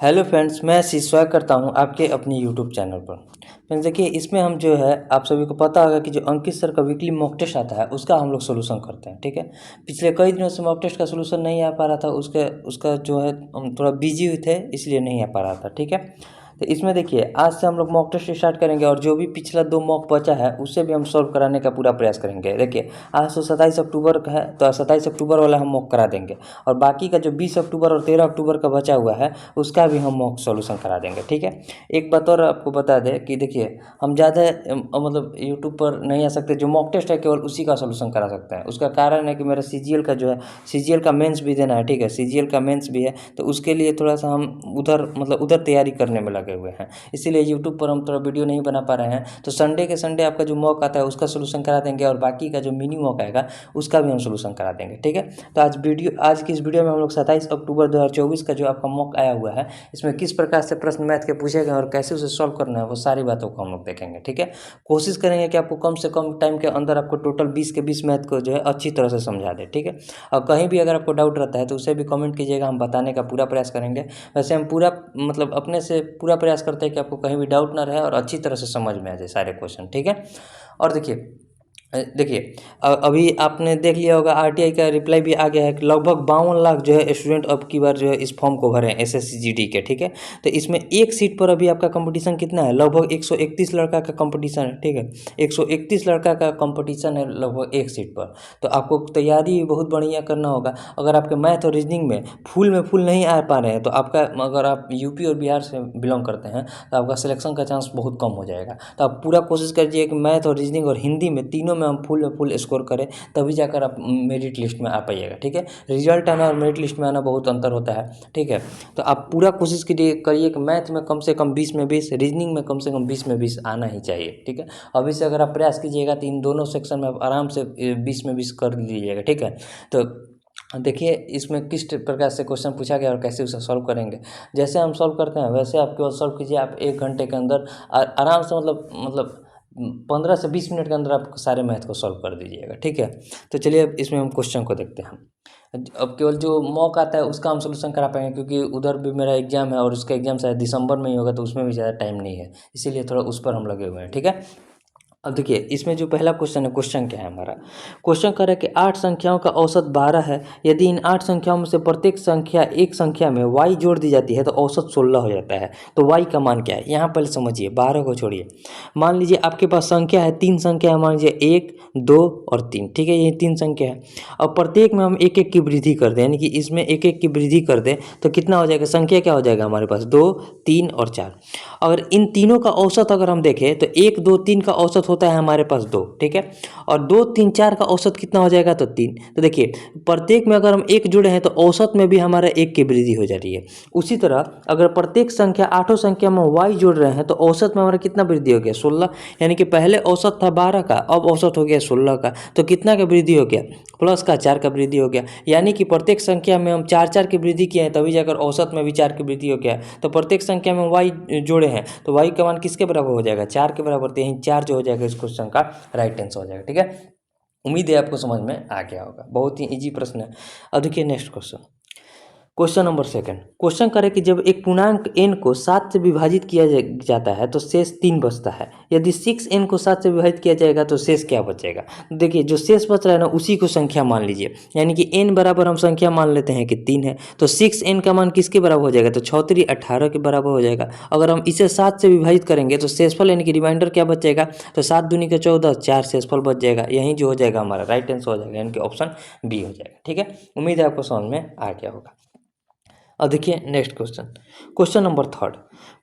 Hello friends, मैं आशीष स्वागत करता हूं आपके अपने यूट्यूब चैनल पर। फ्रेंड्स देखिए, इसमें हम जो है आप सभी को पता होगा कि जो अंकित सर का वीकली मॉक टेस्ट आता है उसका हम लोग सोल्यूशन करते हैं। ठीक है, पिछले कई दिनों से मॉक टेस्ट का सोल्यूशन नहीं आ पा रहा था, उसका जो है हम थोड़ा बिजी हुए थे इसलिए नहीं आ पा रहा था। ठीक है, तो इसमें देखिए आज से हम लोग मॉक टेस्ट स्टार्ट करेंगे और जो भी पिछला 2 मॉक बचा है उससे भी हम सॉल्व कराने का पूरा प्रयास करेंगे। देखिए आज तो 27 अक्टूबर का है, तो 27 अक्टूबर वाला हम मॉक करा देंगे और बाकी का जो 20 अक्टूबर और 13 अक्टूबर का बचा हुआ है उसका भी हम मॉक सॉल्यूशन करा देंगे। ठीक है, एक बात और आपको बता दें कि देखिए हम ज़्यादा मतलब यूट्यूब पर नहीं आ सकते, जो मॉक टेस्ट है केवल उसी का सॉल्यूशन करा सकते हैं। उसका कारण है कि मेरा सीजीएल का जो है, सीजीएल का मेंस भी देना है। ठीक है, सीजीएल का मेंस भी है, तो उसके लिए थोड़ा सा हम उधर तैयारी करने में लगे हुए हैं, इसीलिए यूट्यूब पर हम थोड़ा वीडियो नहीं बना पा रहे हैं। तो संडे के संडे आपका जो मॉक आता है उसका सोल्यूशन करा देंगे और बाकी का जो मिनी मॉक आएगा उसका भी हम सोल्यूशन करा देंगे। ठीक है, तो आज की इस वीडियो में हम लोग 27 अक्टूबर 2024 का जो आपका मॉक आया हुआ है इसमें किस प्रकार से प्रश्न मैथ के पूछे गए और कैसे उसे सॉल्व करना है वो सारी बातों को हम लोग देखेंगे। ठीक है, कोशिश करेंगे कि आपको कम से कम टाइम के अंदर आपको टोटल 20 के 20 मैथ को जो है अच्छी तरह से समझा दे। ठीक है, और कहीं भी अगर आपको डाउट रहता है तो उसे भी कमेंट कीजिएगा, हम बताने का पूरा प्रयास करेंगे। वैसे हम पूरा अपने से पूरा प्रयास करते हैं कि आपको कहीं भी डाउट ना रहे और अच्छी तरह से समझ में आ जाए सारे क्वेश्चन। ठीक है, और देखिए अभी आपने देख लिया होगा आरटीआई का रिप्लाई भी आ गया है कि लगभग 52 लाख जो है स्टूडेंट अब की बार जो है इस फॉर्म को भरे हैं एसएससी जीडी के। ठीक है, तो इसमें एक सीट पर अभी आपका कंपटीशन कितना है, लगभग 131 लड़का का कंपटीशन है। ठीक है, 131 लड़का का कंपटीशन है लगभग एक सीट पर, तो आपको तैयारी बहुत बढ़िया करना होगा। अगर आपके मैथ और रीजनिंग में फुल नहीं आ पा रहे हैं तो आपका, अगर आप यूपी और बिहार से बिलोंग करते हैं तो आपका सिलेक्शन का चांस बहुत कम हो जाएगा। तो आप पूरा कोशिश करिए कि मैथ और रीजनिंग और हिंदी में तीनों में हम फुल स्कोर करें, तभी जाकर आप मेरिट लिस्ट में आ पाइएगा। ठीक है, रिजल्ट आना और मेरिट लिस्ट में आना बहुत अंतर होता है। ठीक है, तो आप पूरा कोशिश करिए कि मैथ में कम से कम 20 में 20, रीजनिंग में कम से कम 20 में 20 आना ही चाहिए। ठीक है, अभी से अगर आप प्रयास कीजिएगा तो इन दोनों सेक्शन में आप आराम से 20 में 20 कर लीजिएगा। ठीक है, तो देखिए इसमें किस प्रकार से क्वेश्चन पूछा गया और कैसे उसे सॉल्व करेंगे। जैसे हम सॉल्व करते हैं वैसे आप केवल सॉल्व कीजिए। आप 1 घंटे के अंदर आराम से 15 से 20 मिनट के अंदर आप सारे मैथ को सॉल्व कर दीजिएगा। ठीक है, तो चलिए अब इसमें हम क्वेश्चन को देखते हैं। अब केवल जो मॉक आता है उसका हम सोल्यूशन करा पाएंगे, क्योंकि उधर भी मेरा एग्जाम है और उसका एग्जाम शायद दिसंबर में ही होगा, तो उसमें भी ज़्यादा टाइम नहीं है, इसीलिए थोड़ा उस पर हम लगे हुए हैं। ठीक है, अब देखिए इसमें जो पहला क्वेश्चन है, क्वेश्चन क्या है हमारा, क्वेश्चन कह रहा है कि 8 संख्याओं का औसत 12 है। यदि इन 8 संख्याओं में से प्रत्येक संख्या एक संख्या में y जोड़ दी जाती है तो औसत 16 हो जाता है। तो y का मान क्या है, यहाँ पहले समझिए, 12 को छोड़िए। मान लीजिए आपके पास संख्या है, 3 संख्या है, मान लीजिए 1, 2 और 3। ठीक है, ये 3 संख्या है। अब प्रत्येक में हम एक एक की वृद्धि कर दें, यानी कि इसमें एक एक की वृद्धि कर दें तो कितना हो जाएगा, संख्या क्या हो जाएगा हमारे पास, 2, 3 और 4। अगर इन तीनों का औसत अगर हम देखें तो 1, 2, 3 का औसत होता है हमारे पास 2। ठीक है, और 2, 3, 4 का औसत कितना हो जाएगा, तो 3। तो देखिए प्रत्येक में अगर हम 1 जुड़े हैं तो औसत में भी हमारा 1 की वृद्धि हो जा रही है। उसी तरह अगर प्रत्येक संख्या 8 संख्या में y जोड़ रहे हैं तो औसत में हमारा कितना वृद्धि हो गया, 16। यानी कि पहले औसत था 12 का, अब औसत हो गया 16 का। तो कितना का वृद्धि हो गया, प्लस का 4 का वृद्धि हो गया। यानी कि प्रत्येक संख्या में हम 4 की वृद्धि किए हैं, तभी जाकर औसत में भी 4 की वृद्धि हो गया। तो प्रत्येक संख्या में y जोड़े हैं तो y का मान किसके बराबर हो जाएगा, 4 के बराबर। तो यहीं 4 जो हो जाएगा इस क्वेश्चन का राइट आंसर हो जाएगा। ठीक है, उम्मीद है आपको समझ में आ गया होगा, बहुत ही इजी प्रश्न है। अब देखिए next question, question number second. Question करें कि जब एक पूर्णांक n को 7 से विभाजित किया जाता है तो शेष 3 बचता है। यदि 6n को 7 से विभाजित किया जाएगा तो शेष क्या बचेगा। देखिए जो शेष बच रहा है ना उसी को संख्या मान लीजिए, यानी कि n बराबर हम संख्या मान लेते हैं कि 3 है, तो 6n का मान किसके बराबर हो जाएगा, तो 6 3 18 के बराबर हो जाएगा। अगर हम इसे 7 से विभाजित करेंगे तो शेषफल यानी कि रिमाइंडर क्या बचेगा, तो 7 दूनी का 14, 4 शेषफल बच जाएगा। यही जो हो जाएगा हमारा राइट आंसर हो जाएगा, यानी कि ऑप्शन बी हो जाएगा। ठीक है, उम्मीद है आपको समझ में आ गया होगा। अब देखिए next question, question number third.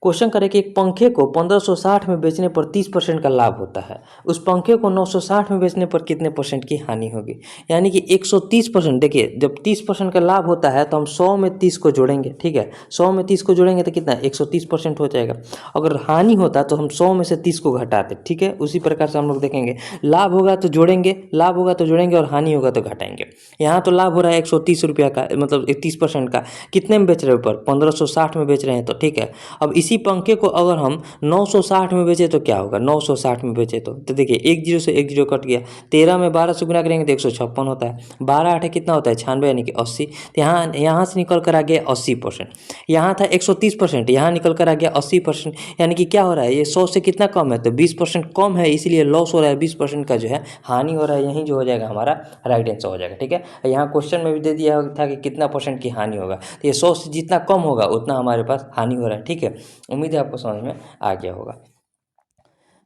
Question करें कि एक पंखे को 1560 में बेचने पर 30% का लाभ होता है, उस पंखे को 960 में बेचने पर कितने परसेंट की हानि होगी। यानी कि 130%। देखिए जब 30% का लाभ होता है तो हम 100 में 30 को जोड़ेंगे। ठीक है, 100 में 30 को जोड़ेंगे तो कितना, 130% हो जाएगा। अगर हानि होता तो हम 100 में से 30 को घटाते। ठीक है, उसी प्रकार से हम लोग देखेंगे, लाभ होगा तो जोड़ेंगे, लाभ होगा तो जोड़ेंगे और हानि होगा तो घटाएंगे। यहाँ तो लाभ हो रहा है 130 रुपया का, मतलब 30% का, कितने में बेच रहे हैं ऊपर 1560 में बेच रहे हैं तो ठीक है। अब इसी पंखे को अगर हम 960 में बेचे तो क्या होगा, 960 में बेचे तो देखिए एक जीरो से एक जीरो कट गया, 13 में 12 से गुना करेंगे तो 156 होता है, 12 8 कितना होता है 96 यानी कि 80। तो यहाँ से निकल कर आ गया 80%, यहाँ था 130%, यहाँ निकल कर आ गया 80%, यानी कि क्या हो रहा है ये 100 से कितना कम है तो 20% कम है, इसलिए लॉस हो रहा है, 20% का जो है हानि हो रहा है, यही जो हो जाएगा हमारा राइट आंसर हो जाएगा। ठीक है, यहाँ क्वेश्चन में भी दे दिया था कि कितना परसेंट की हानि होगा, तो ये 100 से जितना कम होगा उतना हमारे पास हानि हो रहा है। ठीक है, उम्मीद है आपको समझ में आ गया होगा।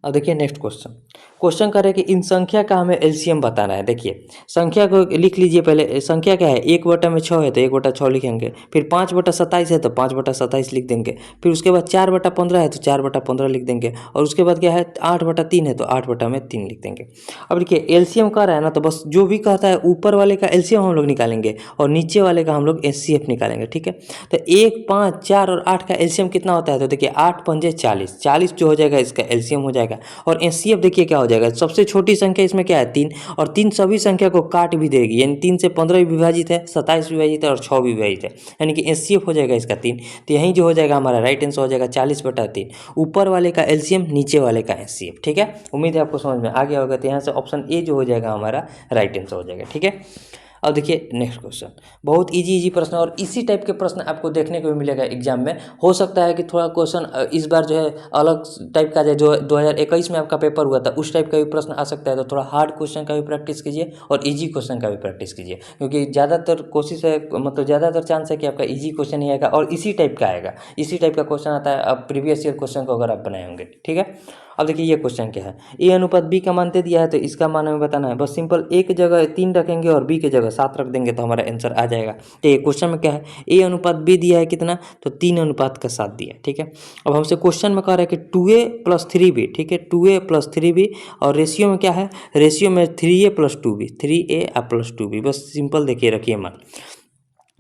अब देखिए नेक्स्ट क्वेश्चन कह रहे हैं कि इन संख्या का हमें एलसीएम बताना है। देखिए संख्या को लिख लीजिए, पहले संख्या क्या है 1/6 है तो 1/6 लिखेंगे, फिर 5/27 है तो 5/27 लिख देंगे, फिर उसके बाद 4/15 है तो 4/15 लिख देंगे, और उसके बाद क्या है 8/3 है तो 8/3 लिख देंगे। अब देखिए एलसीएम कह रहा है ना, तो बस जो भी कहता है ऊपर वाले का एलसीएम हम लोग निकालेंगे और नीचे वाले का हम लोग एचसीएफ निकालेंगे। ठीक है, तो 1 5 4 और 8 का एलसीएम कितना होता है, तो देखिए 8 पंजे 40, 40 जो हो जाएगा इसका एलसीएम हो जाएगा। और एचसीएफ देखिए क्या हो जाएगा, सबसे छोटी संख्या इसमें क्या है 3, और 3 सभी संख्या को काट भी देगी, यानी 3 से 15 भी विभाजित है, 27 विभाजित है और 6 भी विभाजित है, यानी कि एचसीएफ हो जाएगा इसका 3। तो यहीं जो हो जाएगा हमारा राइट आंसर हो जाएगा 40/3, ऊपर वाले का एलसीएम नीचे वाले का एचसीएफ। ठीक है, उम्मीद है आपको समझ में आ गया होगा। तो यहाँ से ऑप्शन ए जो हो जाएगा हमारा राइट आंसर हो जाएगा। ठीक है, अब देखिए नेक्स्ट क्वेश्चन, बहुत इजी प्रश्न, और इसी टाइप के प्रश्न आपको देखने को भी मिलेगा एग्जाम में। हो सकता है कि थोड़ा क्वेश्चन इस बार जो है अलग टाइप का जो 2021 में आपका पेपर हुआ था उस टाइप का भी प्रश्न आ सकता है, तो थोड़ा हार्ड क्वेश्चन का भी प्रैक्टिस कीजिए और इजी क्वेश्चन का भी प्रैक्टिस कीजिए, क्योंकि ज़्यादातर कोशिश है, मतलब ज़्यादातर चांस है कि आपका इजी क्वेश्चन ही आएगा और इसी टाइप का आएगा, इसी टाइप का क्वेश्चन आता है अब प्रीवियस ईयर क्वेश्चन को अगर आप बनाए होंगे। ठीक है, अब देखिए ये क्वेश्चन क्या है, ए अनुपात बी का मान दे दिया है तो इसका मान हमें बताना है। बस सिंपल एक जगह 3 रखेंगे और बी की जगह 7 रख देंगे तो हमारा आंसर आ जाएगा। तो ये क्वेश्चन में क्या है, ए अनुपात बी दिया है कितना, तो 3:7 दिया है। ठीक है, अब हमसे क्वेश्चन में कह रहा है कि 2a + 3b, ठीक है 2a + 3b, और रेशियो में क्या है, रेशियो में 3a + 2b, 3a + 2b, बस सिंपल देखिए रखिए मान।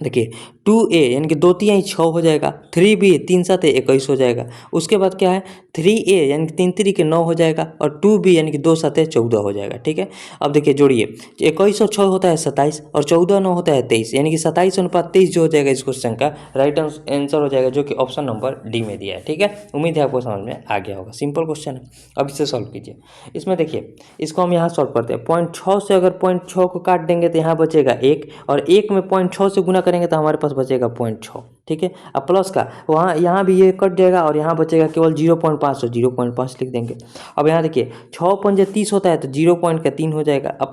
देखिए 2a यानी कि 2 3 6 हो जाएगा, 3b 3 7 21 हो जाएगा, उसके बाद क्या है 3a यानी कि 3 3 9 हो जाएगा, और 2b यानी कि 2 7 14 हो जाएगा। ठीक है, अब देखिए जोड़िए, 21 और 6 होता है 27, और 14 9 होता है 23, यानी कि 27:23 जो हो जाएगा इस क्वेश्चन का राइट आंसर हो जाएगा, जो कि ऑप्शन नंबर डी में दिया है। ठीक है, उम्मीद है आपको समझ में आ गया होगा, सिंपल क्वेश्चन है। अब इसे सॉल्व कीजिए। इसमें देखिए इसको हम यहाँ सॉल्व करते हैं, 0.6 से अगर 0.6 को काट देंगे तो यहाँ बचेगा 1, और 1 में 0.6 से गुना करेंगे तो हमारे पास बचेगा 0.6। ठीक है, अब प्लस का वहाँ यहाँ भी ये कट जाएगा और यहाँ बचेगा केवल 0.5, तो 0.5 लिख देंगे। अब यहाँ देखिए 6 पंजे 30 होता है तो 0.3 हो जाएगा, अब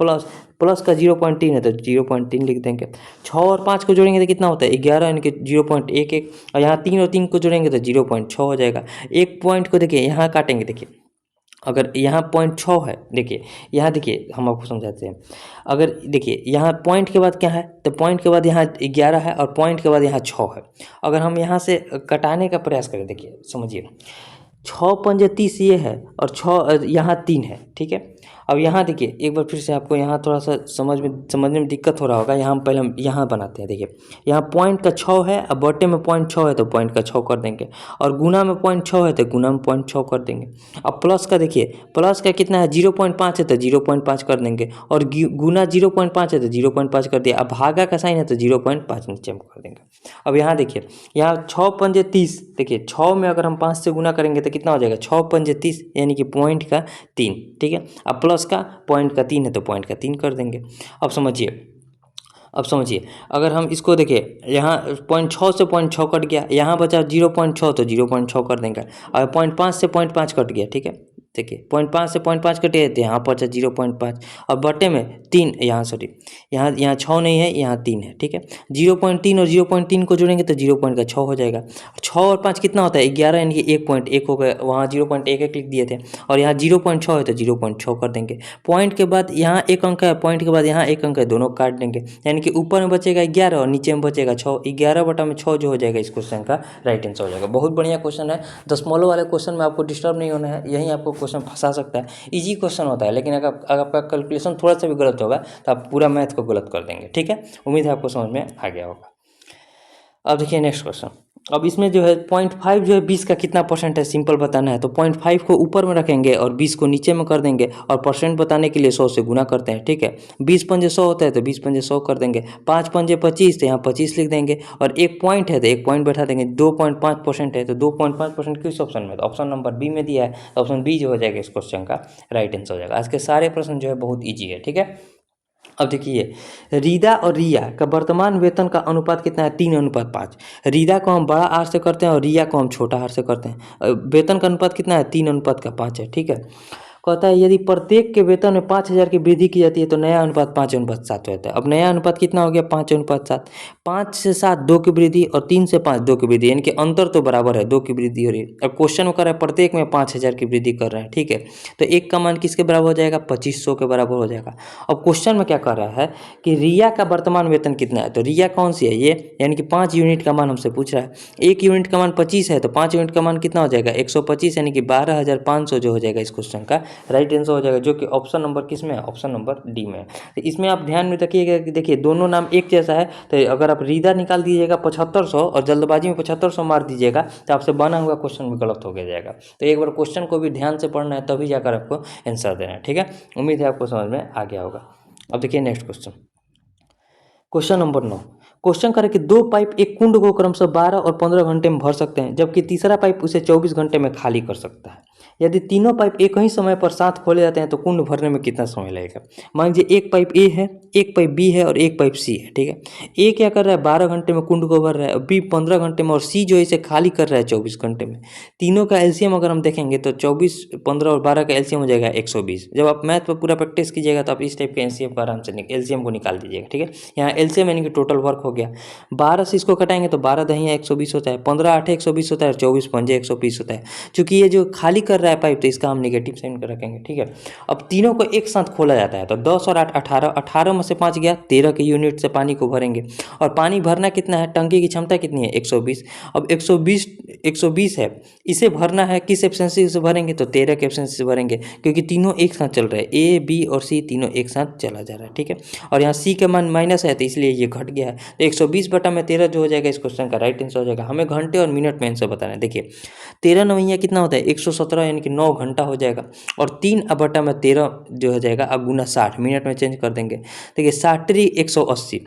प्लस का 0.3 है तो 0.3 लिख देंगे। 6 और 5 को जोड़ेंगे तो कितना होता है 11, यानी कि 0.11, और यहाँ 3 और 3 को जोड़ेंगे तो 0.6 हो जाएगा। एक पॉइंट को देखिए यहाँ काटेंगे, देखिए अगर यहाँ 0.6 है, देखिए यहाँ देखिए हम आपको समझाते हैं, अगर देखिए यहाँ पॉइंट के बाद क्या है, तो पॉइंट के बाद यहाँ 11 है और पॉइंट के बाद यहाँ 6 है। अगर हम यहाँ से कटाने का प्रयास करें, देखिए समझिए 6 पंजे 30 ये है और 6 यहाँ 3 है। ठीक है, अब यहाँ देखिए एक बार फिर से आपको यहाँ थोड़ा सा समझने में दिक्कत हो रहा होगा। यहाँ पहले हम यहाँ बनाते हैं, देखिए यहाँ पॉइंट का 6 है, अब बटे में 0.6 है तो पॉइंट का 6 कर देंगे, और गुना में 0.6 है तो गुना में 0.6 कर देंगे। अब प्लस का देखिए, प्लस का कितना है 0.5 है तो 0.5 कर देंगे, और गुना 0.5 है तो 0.5 कर दिया। अब भागा का साइन है तो 0.5 नीचे में कर देंगे। अब यहाँ देखिए यहाँ 6 पंजे 30, देखिए 6 में अगर हम 5 से गुना करेंगे तो कितना हो जाएगा 6 पंजे 30, यानी कि पॉइंट का 3। ठीक है, अब प्लस का पॉइंट का 3 है तो पॉइंट का 3 कर देंगे। अब समझिए अगर हम इसको देखिए, यहाँ 0.6 से 0.6 कट गया, यहाँ बचा 0.6 तो 0.6 कर देंगे, और 0.5 से 0.5 कट गया। ठीक है, देखिए 0.5 से 0.5 कटे थे, यहाँ बचा 0.5, और बटे में 3, यहाँ सॉरी यहाँ 6 नहीं है, यहाँ 3 है। ठीक है, 0.3 और 0.3 को जोड़ेंगे तो 0.6 हो जाएगा। 6 और 5 कितना होता है 11, यानी कि 1.1 हो गया, वहाँ 0.11 लिख दिए थे, और यहाँ 0.6 है तो 0.6 कर देंगे। पॉइंट के बाद यहाँ एक अंक है, पॉइंट के बाद यहाँ एक अंक है, दोनों काट देंगे, यानी कि ऊपर में बचेगा 11 और नीचे में बचेगा 6। 11/6 जो हो जाएगा इस क्वेश्चन का राइट आंसर हो जाएगा। बहुत बढ़िया क्वेश्चन है, दशमलव वाले क्वेश्चन में आपको डिस्टर्ब नहीं होना है, यही आपको क्वेश्चन फंसा सकता है। इजी क्वेश्चन होता है, लेकिन अगर आपका कैलकुलेशन थोड़ा सा भी गलत होगा तो आप पूरा मैथ को गलत कर देंगे। ठीक है, उम्मीद है आपको समझ में आ गया होगा। अब देखिए नेक्स्ट क्वेश्चन, अब इसमें जो है 0.5 जो है 20 का कितना परसेंट है सिंपल बताना है, तो 0.5 को ऊपर में रखेंगे और 20 को नीचे में कर देंगे और परसेंट बताने के लिए 100 से गुना करते हैं, ठीक है। 20 पंजे 100 होता है तो 20 पंजे 100 कर देंगे, 5 पंजे 25 तो यहाँ 25 लिख देंगे और एक पॉइंट है तो एक पॉइंट बैठा देंगे। 2.5% है तो 2.5% किस ऑप्शन में, तो ऑप्शन नंबर बी में दिया है, तो ऑप्शन बी जो हो जाएगा इस क्वेश्चन का राइट आंसर हो जाएगा। आज के सारे प्रश्न जो है बहुत ईजी है, ठीक है। अब देखिए, रीदा और रिया का वर्तमान वेतन का अनुपात कितना है, 3:5। रीदा को हम बड़ा आर से करते हैं और रिया को हम छोटा आर से करते हैं। वेतन का अनुपात कितना है, 3:5 है, ठीक है। कहता है यदि प्रत्येक के वेतन में 5,000 की वृद्धि की जाती है तो नया अनुपात 5:7 होता है। अब नया अनुपात कितना हो गया, 5:7। 5 से 7 2 की वृद्धि और 3 से 5 2 की वृद्धि, यानी कि अंतर तो बराबर है, 2 की वृद्धि हो रही है। अब क्वेश्चन में कर रहा है प्रत्येक में 5,000 की वृद्धि कर रहे हैं, ठीक है। तो एक का मान किसके बराबर हो जाएगा, 2500 के बराबर हो जाएगा। अब क्वेश्चन में क्या कर रहा है कि रिया का वर्तमान वेतन कितना है, तो रिया कौन सी है ये, यानी कि 5 यूनिट का मान हमसे पूछ रहा है। 1 यूनिट का मान 25 है तो 5 यूनिट का मान कितना हो जाएगा, 125, यानी कि 12,500 जो हो जाएगा इस क्वेश्चन का राइट आंसर हो जाएगा, जो कि ऑप्शन नंबर किस में है, ऑप्शन नंबर डी में है। तो इसमें आप ध्यान में रखिएगा कि देखिए दोनों नाम एक जैसा है, तो अगर आप रीदा निकाल दीजिएगा 7500 और जल्दबाजी में 7500 मार दीजिएगा तो आपसे बना हुआ क्वेश्चन भी गलत हो जाएगा। तो एक बार क्वेश्चन को भी ध्यान से पढ़ना है तभी जाकर आपको आंसर देना है, ठीक है। उम्मीद है आपको समझ में आ गया होगा। अब देखिए next question, question number 9। Question करें कि दो पाइप एक कुंड को क्रमशः 12 और 15 घंटे में भर सकते हैं, जबकि तीसरा पाइप उसे 24 घंटे में खाली कर सकता है। यदि तीनों पाइप एक ही समय पर साथ खोले जाते हैं तो कुंड भरने में कितना समय लगेगा। मान लीजिए एक पाइप ए है, एक पाइप बी है और एक पाइप सी है, ठीक है। ए क्या कर रहा है, 12 घंटे में कुंड को भर रहा है, और बी 15 घंटे में, और सी जो है इसे खाली कर रहा है 24 घंटे में। तीनों का एलसीएम अगर हम देखेंगे तो 24, 15 और 12 का एलसीएम हो जाएगा 120। जब आप मैथ पर पूरा प्रैक्टिस कीजिएगा तो आप इस टाइप के एलसीएम को आराम से एलसीएम को निकाल दीजिएगा, ठीक है। यहाँ एलसीएम यानी कि टोटल वर्क हो गया। 12 से इसको घटाएंगे तो 12 दहिया 120 होता है, 15 8 120 होता है, 24 पंजे 120 होता है। चूंकि ये जो खाली कर रहा है पाइप तो इसका हम नेगेटिव साइन कर रखेंगे, ठीक है। अब तीनों को एक साथ खोला जाता है तो 10 और 8 18, 18 में से 5 गया, 13 के यूनिट से पानी को भरेंगे। और पानी भरना कितना है, टंकी की क्षमता कितनी है, 120। अब 120 है, इसे भरना है किस एफिशिएंसी से भरेंगे, तो 13 के एफिशिएंसी से भरेंगे, क्योंकि तीनों एक साथ चल रहे हैं, ए बी और सी तीनों एक साथ चला जा रहा है, ठीक है। और यहाँ सी का मान माइनस है तो इसलिए ये घट गया है, तो 120/13 जो हो जाएगा इस क्वेश्चन का राइट आंसर हो जाएगा। हमें घंटे और मिनट में आंसर बताना है। देखिए 13 नवैया कितना होता है, 117, यानी कि 9 घंटा हो जाएगा। और 3/13 जो हो जाएगा, अब गुना 60 मिनट में चेंज कर देंगे। देखिए 60 180,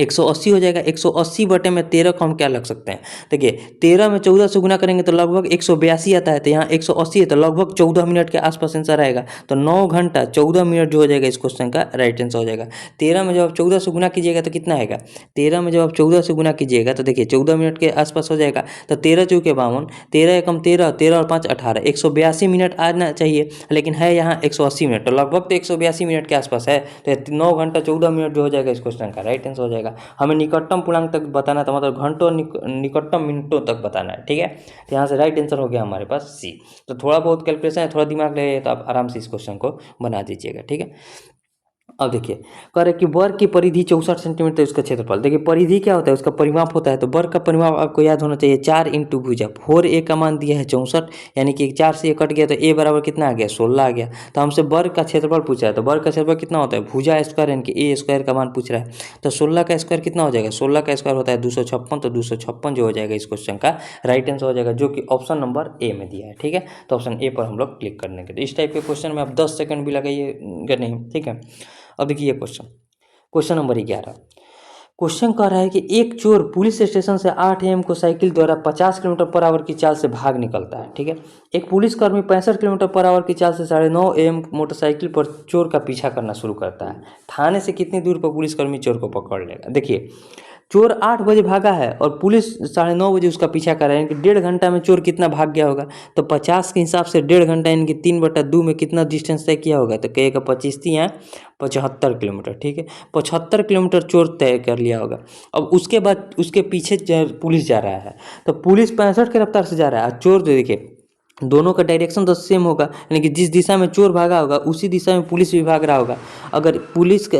180 हो जाएगा। 180/13 को हम क्या लग सकते हैं, देखिए 13 में 14 से गुना करेंगे तो लगभग 182 आता है, तो यहाँ 180 है तो लगभग 14 मिनट के आसपास आंसर आएगा। तो 9 घंटा 14 मिनट जो हो जाएगा इस क्वेश्चन का राइट आंसर हो जाएगा। 13 में जब आप 14 से गुना कीजिएगा तो कितना आएगा, 13 में जब आप 14 से गुना कीजिएगा तो देखिए 14 मिनट के आसपास हो जाएगा। तो 13 चौके 52, 13 एकम 13, 13 और 5 18, 182 मिनट आना चाहिए, लेकिन है यहाँ 180 मिनट, तो लगभग तो 182 मिनट के आसपास है। तो 9 घंटा 14 मिनट जो हो जाएगा इस क्वेश्चन का राइट आंसर हो जाएगा। हमें निकटतम पूर्णांक तक बताना था, मतलब घंटों निकटतम मिनटों तक बताना है, ठीक है। तो यहाँ से राइट आंसर हो गया हमारे पास सी। तो थोड़ा बहुत कैलकुलेशन है, थोड़ा दिमाग लगे तो आप आराम से इस क्वेश्चन को बना दीजिएगा, ठीक है। अब देखिए कह रहे कि वर्ग की परिधि 64 सेंटीमीटर, उसका क्षेत्रफल। देखिए परिधि क्या होता है, उसका परिमाप होता है, तो वर्ग का परिमाप आपको याद होना चाहिए 4 इंटू भुजा। 4a का मान दिया है 64, यानी कि 4 से कट गया तो a बराबर कितना आ गया, 16 आ गया। तो हमसे वर्ग का क्षेत्रफल पूछा है, तो वर्ग का क्षेत्रफल कितना होता है, भुजा स्क्वायर, यानी कि a स्क्वायर का मान पूछ रहा है। तो 16 का स्क्वायर कितना हो जाएगा, 16 का स्क्वायर होता है 256, तो 256 जो हो जाएगा इस क्वेश्चन का राइट आंसर हो जाएगा, जो कि ऑप्शन नंबर ए में दिया है, ठीक है। तो ऑप्शन ए पर हम लोग क्लिक करने के, तो इस टाइप के क्वेश्चन में आप 10 सेकंड भी लगाइएगा नहीं, ठीक है। अब देखिए क्वेश्चन नंबर 11। क्वेश्चन कह रहा है कि एक चोर पुलिस स्टेशन से 8 AM को साइकिल द्वारा 50 किलोमीटर/आवर की चाल से भाग निकलता है, ठीक है। एक पुलिसकर्मी 65 किलोमीटर/आवर की चाल से 9:30 AM मोटरसाइकिल पर चोर का पीछा करना शुरू करता है। थाने से कितनी दूर पर पुलिसकर्मी चोर को पकड़ लेगा। देखिए चोर 8 बजे भागा है और पुलिस 9:30 बजे उसका पीछा कर रहा है, यानी कि 1.5 घंटा में चोर कितना भाग गया होगा। तो 50 के हिसाब से 1.5 घंटा, यानी कि 3/2 में कितना डिस्टेंस तय किया होगा, तो कहेगा 25 3 75 किलोमीटर, ठीक है। 75 किलोमीटर चोर तय कर लिया होगा। अब उसके बाद उसके पीछे पुलिस जा रहा है, तो पुलिस 65 की रफ्तार से जा रहा है और चोर देखिए दोनों का डायरेक्शन तो सेम होगा, यानी कि जिस दिशा में चोर भागा होगा उसी दिशा में पुलिस भी भाग रहा होगा। अगर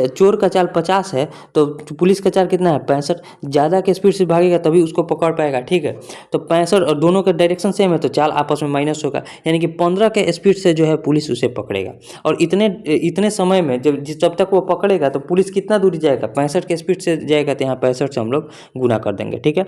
चोर का चाल 50 है तो पुलिस का चाल कितना है, 65। ज़्यादा के स्पीड से भागेगा तभी उसको पकड़ पाएगा, ठीक है। तो 65 और दोनों का डायरेक्शन सेम है तो चाल आपस में माइनस होगा, यानी कि 15 के स्पीड से जो है पुलिस उसे पकड़ेगा। और इतने समय में जब तक वो पकड़ेगा तो पुलिस कितना दूरी जाएगा, 65 के स्पीड से जाएगा, तो यहाँ 65 से हम लोग गुना कर देंगे, ठीक है।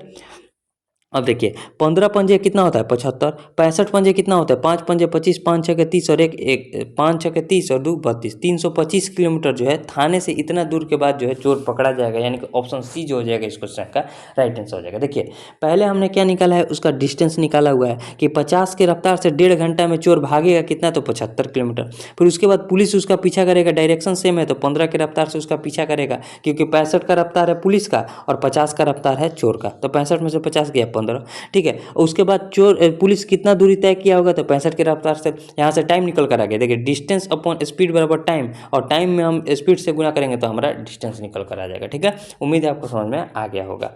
अब देखिए 15 पंजे कितना होता है 75, 65 पंजे कितना होता है 5 पंजे 25, 5 छः के 30 और एक 5 छः के 30 और 2 32, 325 किलोमीटर जो है थाने से इतना दूर के बाद जो है चोर पकड़ा जाएगा, यानी कि ऑप्शन सी जो हो जाएगा इस क्वेश्चन का राइट आंसर हो जाएगा। देखिए पहले हमने क्या निकाला है, उसका डिस्टेंस निकाला हुआ है कि 50 की रफ्तार से 1.5 घंटा में चोर भागेगा कितना, तो 75 किलोमीटर। फिर उसके बाद पुलिस उसका पीछा करेगा, डायरेक्शन सेम है तो 15 की रफ्तार से उसका पीछा करेगा, क्योंकि 65 का रफ्तार है पुलिस का और 50 का रफ्तार है चोर का, तो 65 में से 50 गया 15, ठीक है। उसके बाद पुलिस कितना दूरी तय किया होगा, तो 65 की रफ्तार से। यहाँ से टाइम निकल कर आ गया, देखिए डिस्टेंस अपॉन स्पीड बराबर टाइम, और टाइम में हम स्पीड से गुना करेंगे तो हमारा डिस्टेंस निकल कर आ जाएगा, ठीक है। उम्मीद है आपको समझ में आ गया होगा।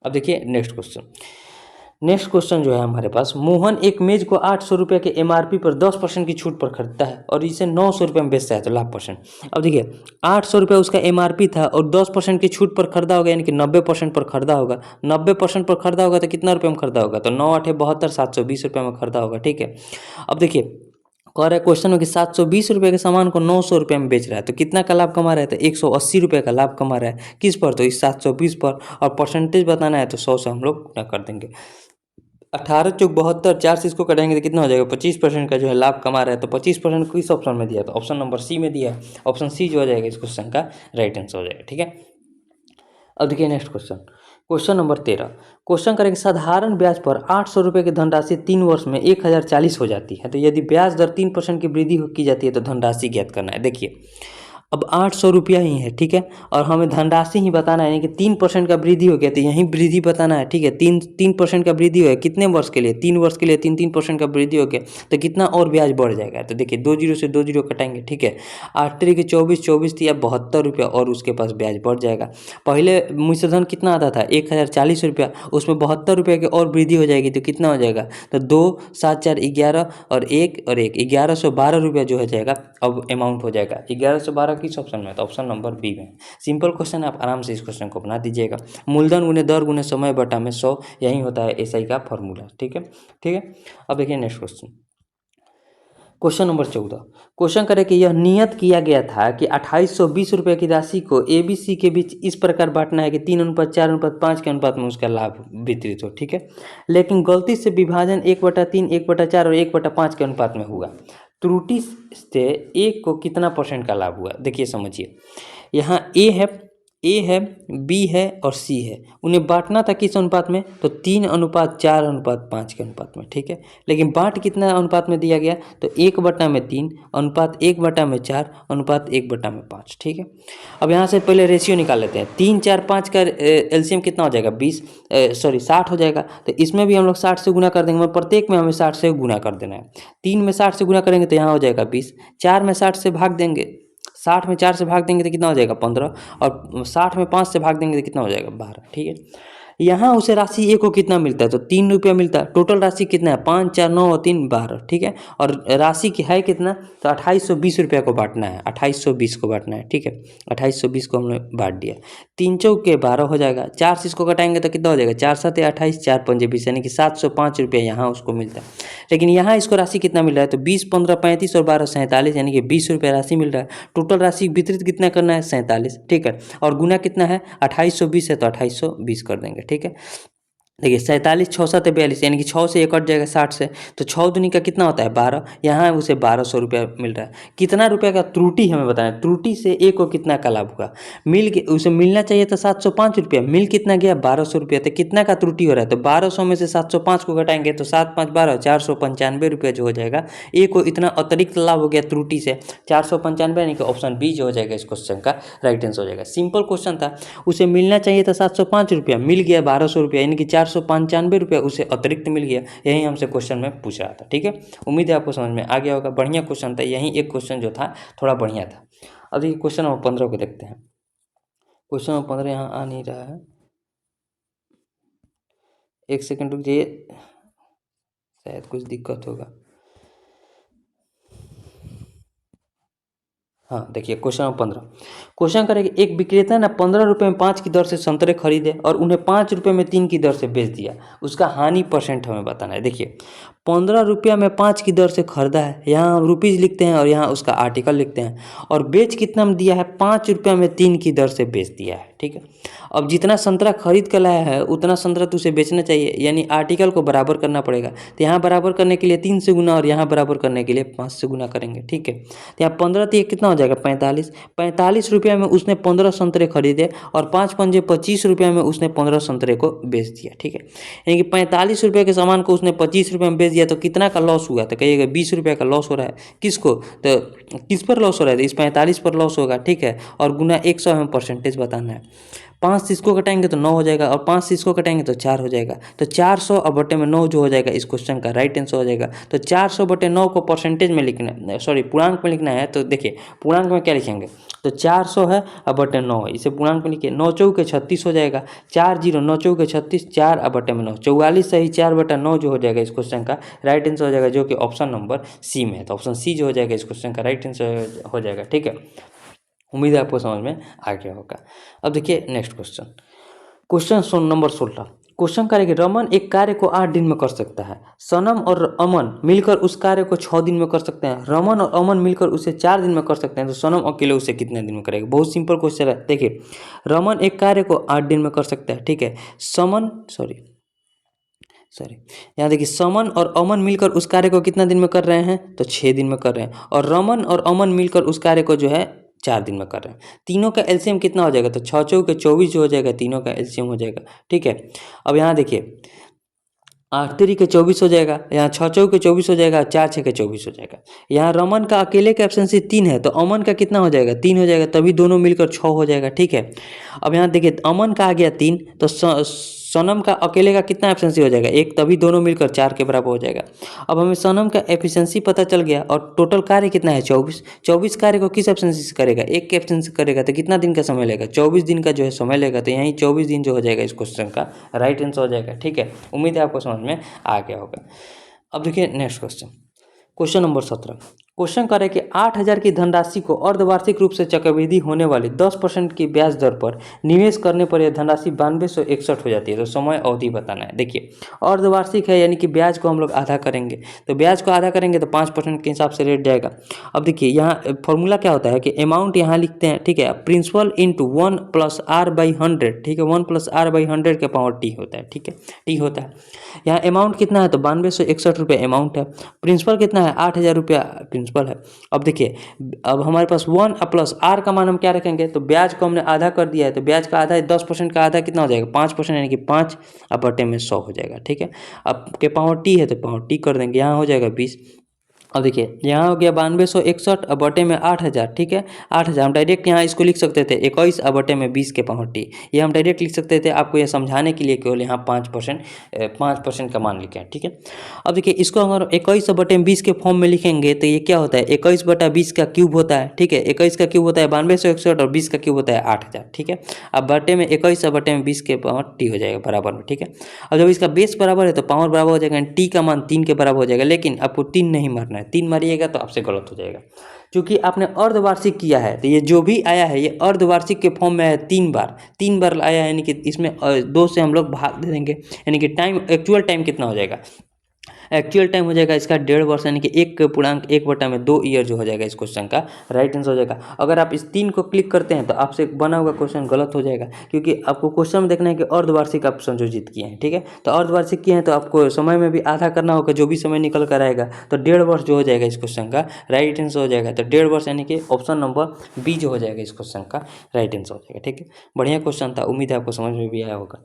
अब देखिए नेक्स्ट क्वेश्चन जो है हमारे पास, मोहन एक मेज को 800 रुपये के MRP पर 10% की छूट पर खरीदता है और इसे 900 रुपये में बेचता है, तो लाभ परसेंट। अब देखिए 800 रुपये उसका MRP था और 10% की छूट पर खरीदा होगा, यानी कि 90% पर खरीदा होगा। 90% पर खरीदा होगा तो कितना रुपये में खरीदा होगा, तो 9 8 72, 720 रुपये में खरीदा होगा, ठीक है। अब देखिए कह रहा है क्वेश्चन में कि 720 रुपये के सामान को 900 रुपये में बेच रहा है, तो कितना का लाभ कमा रहा है, तो 180 रुपये का लाभ कमा रहा है। किस पर, तो इस 720 पर, और परसेंटेज बताना है तो 100 से हम लोग गुना कर देंगे। 18 चौक 72, 4 से इसको कटाएंगे तो कितना हो जाएगा, 25% का जो है लाभ कमा रहा है, तो 25% किस ऑप्शन में दिया, तो ऑप्शन नंबर सी में दिया है। ऑप्शन सी जो हो जाएगा इस क्वेश्चन का राइट आंसर हो जाएगा, ठीक है। अब देखिए नेक्स्ट क्वेश्चन नंबर 13। क्वेश्चन करेंगे साधारण ब्याज पर 800 रुपये की धनराशि 3 वर्ष में 1040 हो जाती है, तो यदि ब्याज दर 3% की वृद्धि की जाती है तो धनराशि ज्ञात करना है। देखिए अब 800 रुपया ही है, ठीक है, और हमें धनराशि ही बताना है, यानी कि 3% का वृद्धि हो गया, तो यहीं वृद्धि बताना है, ठीक है। 3% का वृद्धि हो गया कितने वर्ष के लिए, 3 वर्ष के लिए 3% का वृद्धि हो गया, तो कितना और ब्याज बढ़ जाएगा, तो देखिए 2 जीरो से 2 जीरो कटाएंगे, ठीक है। 8 तरीके 24, 24 थी, अब 72 रुपया और उसके पास ब्याज बढ़ जाएगा। पहले मूलधन कितना आता था 1040 रुपया, उसमें 72 रुपये की और वृद्धि हो जाएगी, तो कितना हो जाएगा, तो 2 7 4 11 और 1 1112 रुपया जो हो जाएगा अब अमाउंट हो जाएगा। 1112 किस ऑप्शन में, तो ऑप्शन नंबर बी में। सिंपल क्वेश्चन है, आप आराम से इस क्वेश्चन को बना दीजिएगा। मूलधन गुने दर गुने समय बटा में 100, यही होता है एसआई का फॉर्मूला, ठीक है। अब देखिए नेक्स्ट क्वेश्चन नंबर 14। क्वेश्चन करें कि यह नियत किया गया था कि 2820 रुपये की राशि को ABC के बीच इस प्रकार बांटना है कि 3:4:5 के अनुपात में उसका लाभ वितरित हो, ठीक है। लेकिन गलती से विभाजन 1/3, 1/4 और 1/5 के अनुपात में हुआ। त्रुटि से ए को कितना परसेंट का लाभ हुआ, देखिए समझिए। यहाँ ए है बी है और सी है, उन्हें बांटना था किस अनुपात में, तो 3:4:5 के अनुपात में, ठीक है। लेकिन बांट कितना अनुपात में दिया गया, तो 1/3 अनुपात 1/4 अनुपात 1/5, ठीक है। अब यहाँ से पहले रेशियो निकाल लेते हैं। 3 4 5 का एलसीएम कितना हो जाएगा 60 हो जाएगा, तो इसमें भी हम लोग 60 से गुना कर देंगे, प्रत्येक में हमें 60 से गुना कर देना है। 3 में 60 से गुना करेंगे तो यहाँ हो जाएगा 20, 4 में 60 से भाग देंगे, 60 में 4 से भाग देंगे तो कितना हो जाएगा 15, और 60 में 5 से भाग देंगे तो कितना हो जाएगा 12, ठीक है। यहाँ उसे राशि ए को कितना मिलता है, तो 3 रुपया मिलता है। टोटल राशि कितना है 5 4 9 और 3 12, ठीक है। और राशि की है कितना, तो 2820 रुपया को बांटना है, 2820 को बांटना है, ठीक है। 2820 को हमने बांट दिया। 3 चौक के 12 हो जाएगा, 4 से इसको घटाएंगे तो कितना हो जाएगा 4 7 28, 4 5 20, यानी कि 705 रुपया यहाँ उसको मिलता है। लेकिन यहाँ इसको राशि कितना मिल रहा है, तो 20 15 35 और 12 47, यानी कि 20 रुपया राशि मिल रहा है। टोटल राशि वितरित कितना करना है 47, ठीक है। और गुना कितना है 2820 है तो 2820 कर देंगे, ठीक है। देखिए 47 6 7 42, यानी कि 6 से 1 कट जाएगा 60 से, तो 6 दूनी का कितना होता है 12, यहाँ उसे 1200 रुपया मिल रहा है। कितना रुपया का त्रुटि हमें बताना है, त्रुटि से ए को कितना का लाभ हुआ, उसे मिलना चाहिए था 705 रुपया, मिल कितना गया 1200 रुपया, तो कितना का त्रुटि हो रहा है, तो 1200 में से 705 को घटाएंगे तो 7 5 12 495 रुपया जो हो जाएगा। ए को इतना अतिरिक्त लाभ हो गया त्रुटि से 495, यानी कि ऑप्शन बी जो हो जाएगा इस क्वेश्चन का राइट आंसर हो जाएगा। सिंपल क्वेश्चन था, उसे मिलना चाहिए था 705 रुपया, मिल गया 1200 रुपया, यानी कि 495 रुपया उसे अतिरिक्त मिल गया। यही हमसे क्वेश्चन में पूछ रहा था, ठीक है। उम्मीद है आपको समझ में आ गया होगा। बढ़िया क्वेश्चन था, यही एक क्वेश्चन जो था थोड़ा बढ़िया था। अब देखिए क्वेश्चन नंबर 15 को देखते हैं। क्वेश्चन नंबर 15 यहाँ आ नहीं रहा है, एक सेकंड रुक जाइए, शायद कुछ दिक्कत होगा। हाँ देखिए क्वेश्चन नंबर 15। क्वेश्चन करेंगे एक विक्रेता ने 15 रुपये में 5 की दर से संतरे खरीदे और उन्हें 5 रुपये में 3 की दर से बेच दिया, उसका हानि परसेंट हमें बताना है। देखिए 15 रुपया में 5 की दर से खरीदा है, यहाँ हम रुपीज़ लिखते हैं और यहाँ उसका आर्टिकल लिखते हैं, और बेच कितना में दिया है 5 रुपया में 3 की दर से बेच दिया है, ठीक है। अब जितना संतरा खरीद कर लाया है उतना संतरा तो उसे बेचना चाहिए, यानी आर्टिकल को बराबर करना पड़ेगा। तो यहाँ बराबर करने के लिए 3 से गुना और यहाँ बराबर करने के लिए 5 से गुना करेंगे, ठीक है। तो यहाँ 15 तो ये कितना हो जाएगा 45। 45 रुपये में उसने 15 संतरे खरीदे और 5 पंजे 25 रुपये में उसने 15 संतरे को बेच दिया, ठीक है। यानी कि 45 रुपये के सामान को उसने 25 रुपये में बेच दिया, तो कितना का लॉस हुआ? तो कहिएगा 20 रुपये का लॉस हो रहा है। किसको? तो किस पर लॉस हो रहा है? तो इस 45 पर लॉस होगा, ठीक है। और गुना 100 हमें परसेंटेज बताना है। 5 से इसको घटाएंगे तो 9 हो जाएगा और 5 से इसको घटाएंगे तो 4 हो जाएगा। तो 400 और बटे में 9 जो हो जाएगा इस क्वेश्चन का राइट आंसर हो जाएगा। तो 400 बटे 9 को परसेंटेज में लिखना, सॉरी पूर्णांक में लिखना है। तो देखिए पूर्णांक में क्या लिखेंगे? तो 400 है और बटे 9 है, इसे पूर्णांक में लिखिए। 9 चौके 36 हो जाएगा। 4 जीरो 9 चौके 36, 4 और बटे में 9 44 सही 4 बटा 9 जो हो जाएगा इस क्वेश्चन का राइट आंसर हो जाएगा, जो कि ऑप्शन नंबर सी में है। तो ऑप्शन सी जो हो जाएगा इस क्वेश्चन का राइट आंसर हो जाएगा, ठीक है। उम्मीद है आपको समझ में आ गया होगा। अब देखिए next question, question number 16। Question करें कि रमन एक कार्य को 8 दिन में कर सकता है, सनम और अमन मिलकर उस कार्य को 6 दिन में कर सकते हैं, रमन और अमन मिलकर उसे 4 दिन में कर सकते हैं, तो सनम अकेले उसे कितने दिन में करेगा? बहुत सिंपल क्वेश्चन है। देखिए रमन एक कार्य को 8 दिन में कर सकता है, ठीक है। यहाँ देखिए समन और अमन मिलकर उस कार्य को कितना दिन में कर रहे हैं? तो 6 दिन में कर रहे हैं। और रमन और अमन मिलकर उस कार्य को जो है 4 दिन में कर रहे हैं। तीनों का एलसीएम कितना हो जाएगा? तो 6 चौके 24 जो हो जाएगा, तीनों का एलसीएम हो जाएगा, ठीक है। अब यहाँ देखिए 8 तिरी के 24 हो जाएगा, यहाँ 6 चौके 24 हो जाएगा, 4 छः के 24 हो जाएगा। यहाँ रमन का अकेले का एब्सेंसी 3 है, तो अमन का कितना हो जाएगा? 3 हो जाएगा, तभी दोनों मिलकर 6 हो जाएगा, ठीक है। अब यहाँ देखिए अमन का आ गया 3, तो सनम का अकेले का कितना एफिशिएंसी हो जाएगा? 1, तभी दोनों मिलकर 4 के बराबर हो जाएगा। अब हमें सनम का एफिशिएंसी पता चल गया और टोटल कार्य कितना है? 24। 24 कार्य को किस एफिशिएंसी से करेगा? 1 के एफिशिएंसी से करेगा, तो कितना दिन का समय लेगा? 24 दिन का जो है समय लेगा। तो यहीं 24 दिन जो हो जाएगा इस क्वेश्चन का राइट आंसर हो जाएगा, ठीक है। उम्मीद है आपको समझ में आ गया होगा। अब देखिए next question, question number 17। Question करें कि 8,000 की धनराशि को अर्धवार्षिक रूप से चक्रवृद्धि होने वाली 10% की ब्याज दर पर निवेश करने पर यह धनराशि 9261 हो जाती है। तो समय अवधि बताना है। देखिए अर्धवार्षिक है, यानी कि ब्याज को हम लोग आधा करेंगे, तो ब्याज को आधा करेंगे तो 5% के हिसाब से रेट जाएगा। अब देखिए यहाँ फॉर्मूला क्या होता है कि अमाउंट यहाँ लिखते हैं, ठीक है, प्रिंसिपल इंटू 1 + r/100, ठीक है, 1 + r/100 के पावर टी होता है, ठीक है, टी होता है। यहाँ अमाउंट कितना है? तो 9261 रुपये अमाउंट है। प्रिंसिपल कितना है? 8,000 रुपया प्रिंसिपल है। अब देखिए अब हमारे पास 1 + r का मान हम क्या रखेंगे? तो ब्याज को हमने आधा कर दिया है, तो ब्याज का आधा 10% का आधा कितना हो जाएगा? 5%, यानी कि 5 और बटे में 100 हो जाएगा, ठीक है। अब के पावर टी है तो पावर टी कर देंगे, यहाँ हो जाएगा 20। अब देखिए यहाँ हो गया 9261 और बटे में 8,000, ठीक है। 8,000 हम डायरेक्ट यहाँ इसको लिख सकते थे 21 और बटे में 20 के पावर टी, ये हम डायरेक्ट लिख सकते थे। आपको यह समझाने के लिए केवल यहाँ 5% का मान लिखे हैं, ठीक है। अब देखिए इसको अगर 21 और बटे में 20 के फॉर्म में लिखेंगे तो ये क्या होता है? 21 बटा 20 का क्यूब होता है, ठीक है। 21 का क्यूब होता है 9261 और 20 का क्यूब होता है 8,000, ठीक है। अब बटे में 21 और बटे में 20 के पावर टी हो जाएगा बराबर में, ठीक है। अब जब इसका बेस बराबर है तो पावर बराबर हो जाएगा, टी का मान 3 के बराबर हो जाएगा। लेकिन आपको 3 नहीं मारना है, 3 मारिएगा तो आपसे गलत हो जाएगा, क्योंकि आपने अर्धवार्षिक किया है। तो ये जो भी आया है ये अर्धवार्षिक के फॉर्म में है, 3 बार आया है, यानी कि इसमें 2 से हम लोग भाग दे देंगे, यानी कि टाइम एक्चुअल टाइम कितना हो जाएगा? एक्चुअल टाइम हो जाएगा इसका 1.5 वर्ष, यानी कि 1.1/2 ईयर जो हो जाएगा इस क्वेश्चन का राइट आंसर हो जाएगा। अगर आप इस 3 को क्लिक करते हैं तो आपसे बना हुआ क्वेश्चन गलत हो जाएगा, क्योंकि आपको क्वेश्चन में देखना है कि अर्धवार्षिक आप संयोजित किए हैं, ठीक है। तो अर्धवार्षिक किए हैं तो आपको समय में भी आधा करना होगा, जो भी समय निकल कर आएगा। तो 1.5 वर्ष जो हो जाएगा इस क्वेश्चन का राइट आंसर हो जाएगा। तो 1.5 वर्ष यानी कि ऑप्शन नंबर बी जो हो जाएगा इस क्वेश्चन का राइट आंसर हो जाएगा, ठीक है। बढ़िया क्वेश्चन था, उम्मीद है आपको समझ में भी आया होगा।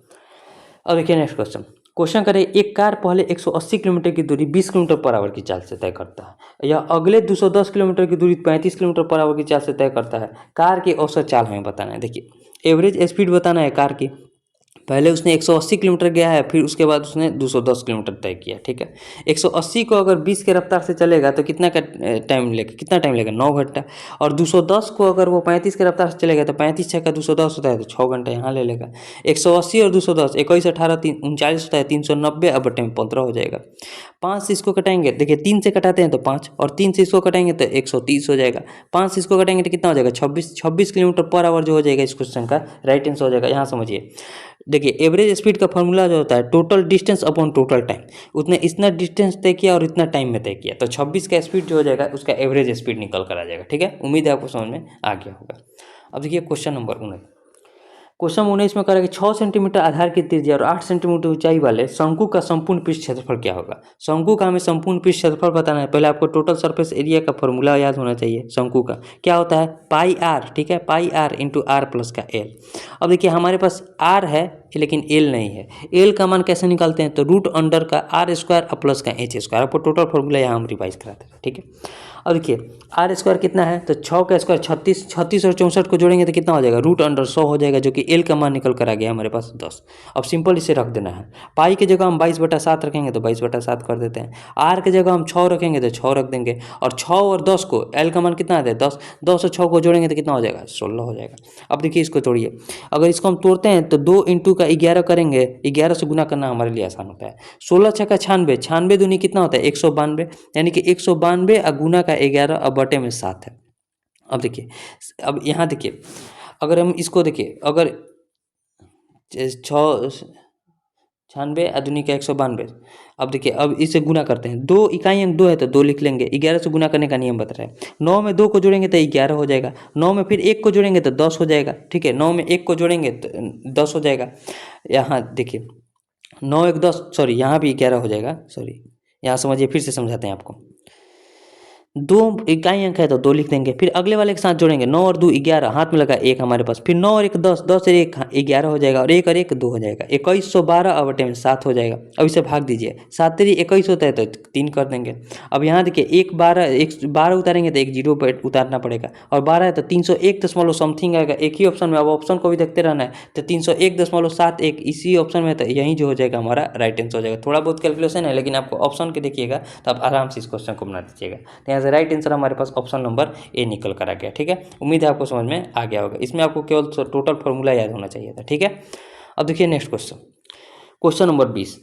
अब देखिए नेक्स्ट क्वेश्चन करें, एक कार पहले 180 किलोमीटर की दूरी 20 किलोमीटर पर आवर की चाल से तय करता है, या अगले 210 किलोमीटर की दूरी 35 किलोमीटर पर आवर की चाल से तय करता है। कार की औसत चाल हमें बताना है। देखिए एवरेज स्पीड बताना है कार की। पहले उसने 180 किलोमीटर गया है, फिर उसके बाद उसने 210 किलोमीटर तय किया, ठीक है। 180 को अगर 20 के रफ्तार से चलेगा तो कितना टाइम लेगा? 9 घंटा। और 210 को अगर वो 35 के रफ्तार से चलेगा तो 35 छः का 210 होता है, तो 6 घंटा यहाँ ले लेगा। 180 और 210 21 18 39 होता है, 390 अब बटे में 15 हो जाएगा। 5 से इसको कटाएंगे, देखिए 3 से कटाते हैं तो 5, और 3 से इसको कटाएंगे तो 130 हो जाएगा। 5 से इसको कटाएंगे तो कितना हो जाएगा? 26 किलोमीटर पर आवर जो हो जाएगा इस क्वेश्चन का राइट आंसर हो जाएगा। यहाँ समझिए, देखिए एवरेज स्पीड का फॉर्मूला जो होता है total distance upon total time, उसने इतना डिस्टेंस तय किया और इतना टाइम में तय किया, तो 26 का स्पीड जो हो जाएगा उसका एवरेज स्पीड निकल कर आ जाएगा, ठीक है। उम्मीद है आपको समझ में आ गया होगा। अब देखिए क्वेश्चन नंबर 19। क्वेश्चन 19 में कह रहा है कि 6 सेंटीमीटर आधार की त्रिज्या और 8 सेंटीमीटर ऊंचाई वाले शंकु का संपूर्ण पृष्ठ क्षेत्रफल क्या होगा। शंकु का हमें संपूर्ण पृष्ठ क्षेत्रफल बताना है। पहले आपको टोटल सरफेस एरिया का फॉर्मूला याद होना चाहिए। शंकु का क्या होता है, पाई आर, ठीक है, पाई आर इंटू आर प्लस का एल। अब देखिए हमारे पास आर है लेकिन एल नहीं है। एल का मान कैसे निकालते हैं, तो रूट अंडर का आर स्क्वायर प्लस का एच स्क्वायर। आपको टोटल फॉर्मूला यहाँ हम रिवाइज कराते हैं, ठीक है। अब देखिए आर स्क्वायर कितना है, तो 6 का स्क्वायर 36, 36 और 64 को जोड़ेंगे तो कितना हो जाएगा, रूट अंडर 100 हो जाएगा, जो कि एल का मान निकल कर आ गया हमारे पास 10। अब सिंपल इसे रख देना है। पाई की जगह हम 22/7 रखेंगे तो 22/7 कर देते हैं। आर की जगह हम 6 रखेंगे तो 6 रख देंगे, और 6 और 10 को, एल का मान कितना आता है 10, 10 और 6 को जोड़ेंगे तो कितना हो जाएगा 16 हो जाएगा। अब देखिए इसको तोड़िए, अगर इसको हम तोड़ते हैं तो 2 इंटू का 11 करेंगे, 11 से गुना करना हमारे लिए आसान होता है। 16 छक्का 96, 96 दूनी कितना होता है 192, यानी कि 192 और गुना का 11 और बटे में 7 है। अब देखिए, अब यहाँ देखिए अगर हम इसको देखिए, अगर 96 अदुनी का 192, अब देखिए अब इसे गुना करते हैं, 2 इकाई अंक 2 है तो 2 लिख लेंगे, 11 से गुना करने का नियम बता रहा है। 9 में 2 को जोड़ेंगे तो 11 हो जाएगा, 9 में फिर 1 को जोड़ेंगे तो 10 हो जाएगा, ठीक है, 9 में 1 को जोड़ेंगे तो 10 हो जाएगा। यहाँ देखिए 9 1 10, सॉरी यहाँ भी 11 हो जाएगा, सॉरी यहाँ समझिए, फिर से समझाते हैं आपको। 2 इकाई अंक है तो 2 लिख देंगे, फिर अगले वाले के साथ जोड़ेंगे, 9 और 2 11, हाथ में लगा 1 हमारे पास, फिर 9 और 1 10, 10 और 1 11 हो जाएगा, और 1 और 1 2 हो जाएगा, 2112 और बटे में 7 हो जाएगा। अब इसे भाग दीजिए, 7 3 21 होता है तो 3 कर देंगे। अब यहाँ देखिए 1 12 उतारेंगे तो 1 जीरो पर उतारना पड़ेगा, और 12 है तो 301 दशमलव समथिंग आएगा एक ही ऑप्शन में। अब ऑप्शन को भी देखते रहना है, तो 301.71 इसी ऑप्शन में, तो यहीं जो हो जाएगा हमारा राइट आंसर हो जाएगा। थोड़ा बहुत कैलकुलेशन है लेकिन आपको ऑप्शन के देखिएगा तो आप आराम से इस क्वेश्चन को बना दीजिएगा। यहाँ से राइट आंसर हमारे पास ऑप्शन नंबर ए निकल कर आ गया, ठीक है। उम्मीद है आपको समझ में आ गया होगा। इसमें आपको केवल टोटल फॉर्मूला याद होना चाहिए था, ठीक है। अब देखिए नेक्स्ट क्वेश्चन, क्वेश्चन नंबर 20,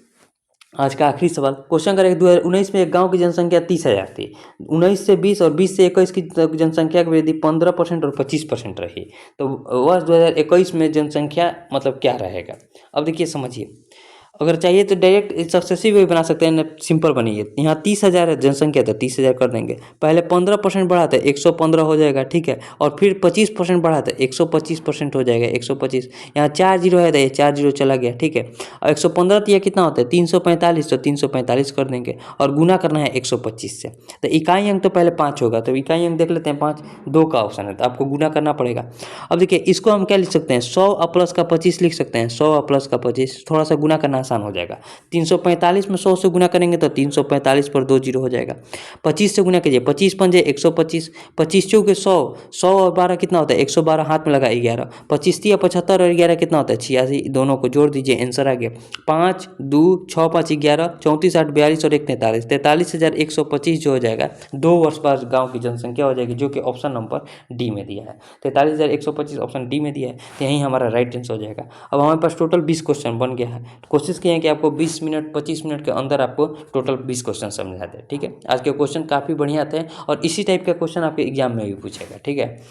आज का आखिरी सवाल। क्वेश्चन करें 2019 में एक गांव की जनसंख्या 30,000 थी। 19 से 20 और 20 से 21 की जनसंख्या की वृद्धि 15% और 25% रही। तो वर्ष 2021 में जनसंख्या मतलब क्या रहेगा। अब देखिए समझिए, अगर चाहिए तो डायरेक्ट सक्सेसिव वे बना सकते हैं, सिंपल बनिए। यहाँ 30,000 है जनसंख्या तो 30,000 कर देंगे, पहले 15% बढ़ा तो 115 हो जाएगा, ठीक है, और फिर 25% बढ़ा तो 125% हो जाएगा, 125। यहाँ 4 जीरो है तो ये 4 जीरो चला गया, ठीक है, और 115 तो यह कितना होता है 345, तो 345 कर देंगे, और गुना करना है 125 से। तो इकाई अंक तो पहले 5 होगा, तो इकाई अंक देख लेते हैं 5, 2 का ऑप्शन है तो आपको गुना करना पड़ेगा। अब देखिए इसको हम क्या लिख सकते हैं, 100 प्लस का 25 लिख सकते हैं, 100 प्लस का 25, थोड़ा सा गुना करना आसान हो जाएगा। 345 में 100 से गुना करेंगे तो 345 पर 2 जीरो हो जाएगा। 25 से गुना कीजिए, 25 पंजे 125, 25 चौके 100, 100 और 12 कितना होता है 112, हाथ में लगा 11, 25 तिया 75 और 11 कितना होता है 86, दोनों को जोड़ दीजिए, आंसर आ गया 5 2 6 5 11, 34 8 42 और 1 43, 43,125 जो हो जाएगा 2 वर्ष बाद गाँव की जनसंख्या हो जाएगी, जो कि ऑप्शन नंबर डी में दिया है। 43,125 ऑप्शन डी में दिया है, तो यही हमारा राइट आंसर हो जाएगा। अब हमारे पास टोटल 20 क्वेश्चन बन गया है। कोशिश किए हैं कि आपको 20 मिनट 25 मिनट के अंदर आपको टोटल 20 क्वेश्चन समझा दें, ठीक है। आज के क्वेश्चन काफ़ी बढ़िया थे और इसी टाइप का क्वेश्चन आपके एग्जाम में भी पूछेगा, ठीक है।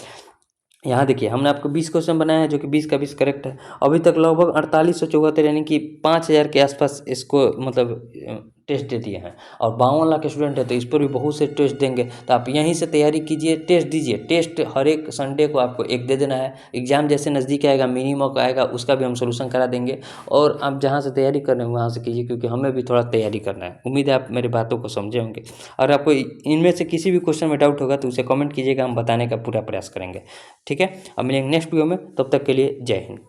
यहाँ देखिए हमने आपको 20 क्वेश्चन बनाया है, जो कि 20 का 20 करेक्ट है। अभी तक लगभग 4874 यानी कि 5000 के आसपास इसको मतलब टेस्ट दे दिए हैं, और 52 लाख स्टूडेंट है तो इस पर भी बहुत से टेस्ट देंगे। तो आप यहीं से तैयारी कीजिए, टेस्ट दीजिए। टेस्ट हर एक संडे को आपको एक दे देना है। एग्जाम जैसे नज़दीक आएगा, मिनी मॉक आएगा, उसका भी हम सोल्यूशन करा देंगे। और आप जहाँ से तैयारी कर रहे हैं वहाँ से कीजिए, क्योंकि हमें भी थोड़ा तैयारी करना है। उम्मीद है आप मेरी बातों को समझे होंगे। अगर आपको इनमें से किसी भी क्वेश्चन में डाउट होगा तो उसे कमेंट कीजिएगा, हम बताने का पूरा प्रयास करेंगे, ठीक है। अब मिलेंगे नेक्स्ट वीडियो में, तब तक के लिए जय हिंद।